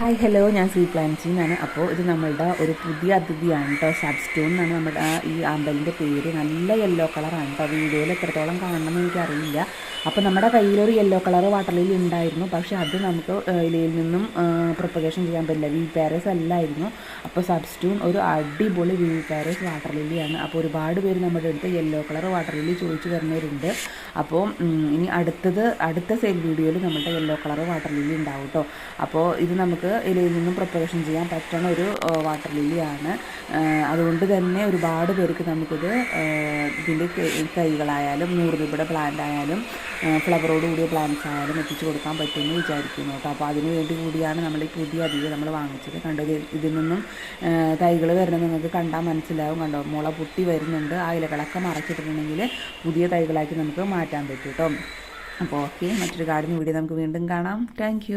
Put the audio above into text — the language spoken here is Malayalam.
ഹായ് ഹലോ, ഞാൻ സീ പ്ലാൻസിന്നാണ്. അപ്പോൾ ഇത് നമ്മളുടെ ഒരു പുതിയ അതിഥിയാണ് കേട്ടോ. സബ്സ്റ്റോൺ എന്നാണ് നമ്മുടെ ഈ ആമ്പലിൻ്റെ പേര്. നല്ല യെല്ലോ കളറാണ് കേട്ടോ. വീഡിയോയിൽ എത്രത്തോളം കാണണമെന്ന് എനിക്കറിയില്ല. അപ്പോൾ നമ്മുടെ കയ്യിലൊരു യെല്ലോ കളർ വാട്ടർ ലില്ലി ഉണ്ടായിരുന്നു, പക്ഷേ അത് നമുക്ക് ഇലയിൽ നിന്നും പ്രൊപ്പഗേഷൻ ചെയ്യാൻ പറ്റില്ല. വി പാരസ് അല്ലായിരുന്നു. അപ്പോൾ സബ്സ്റ്റോൺ ഒരു അടിപൊളി വി പാരസ് വാട്ടർ ലില്ലിയാണ്. അപ്പോൾ ഒരുപാട് പേര് നമ്മുടെ അടുത്ത് യെല്ലോ കളർ വാട്ടർ ലില്ലി ചോദിച്ചു വരുന്നവരുണ്ട്. അപ്പോൾ ഇനി അടുത്ത സെയിൽ വീഡിയോയിൽ നമ്മുടെ യെല്ലോ കളർ വാട്ടർ ലില്ലി ഉണ്ടാവും കേട്ടോ. അപ്പോൾ ഇത് നമുക്ക് ഇലയിൽ നിന്നും പ്രൊപ്പഗേഷൻ ചെയ്യാൻ പറ്റുന്ന ഒരു വാട്ടർ ലില്ലിയാണ്. അതുകൊണ്ട് തന്നെ ഒരുപാട് പേർക്ക് നമുക്കിത് ഇതിൻ്റെ തൈകളായാലും 100 രൂപയുടെ പ്ലാന്റ് ആയാലും ഫ്ലവറോട് കൂടിയ പ്ലാന്റ്സ് ആയാലും എത്തിച്ചു കൊടുക്കാൻ പറ്റുമെന്ന് വിചാരിക്കുന്നു കേട്ടോ. അപ്പോൾ അതിന് വേണ്ടി കൂടിയാണ് നമ്മൾ ഈ പുതിയ അതിഥി നമ്മൾ വാങ്ങിച്ചത്. കണ്ടത് ഇതിൽ നിന്നും തൈകൾ വരുന്നത് നിങ്ങൾക്ക് കണ്ടാൽ മനസ്സിലാവും. കണ്ടോ, മുള പൊട്ടി വരുന്നുണ്ട്. ആ ഇലകളൊക്കെ മറച്ചിട്ടുണ്ടെങ്കിൽ പുതിയ തൈകളാക്കി നമുക്ക് മാറ്റാൻ പറ്റും കേട്ടോ. അപ്പോൾ ഓക്കെ, മറ്റൊരു ഗാർഡൻ വീഡിയോ നമുക്ക് വീണ്ടും കാണാം. താങ്ക്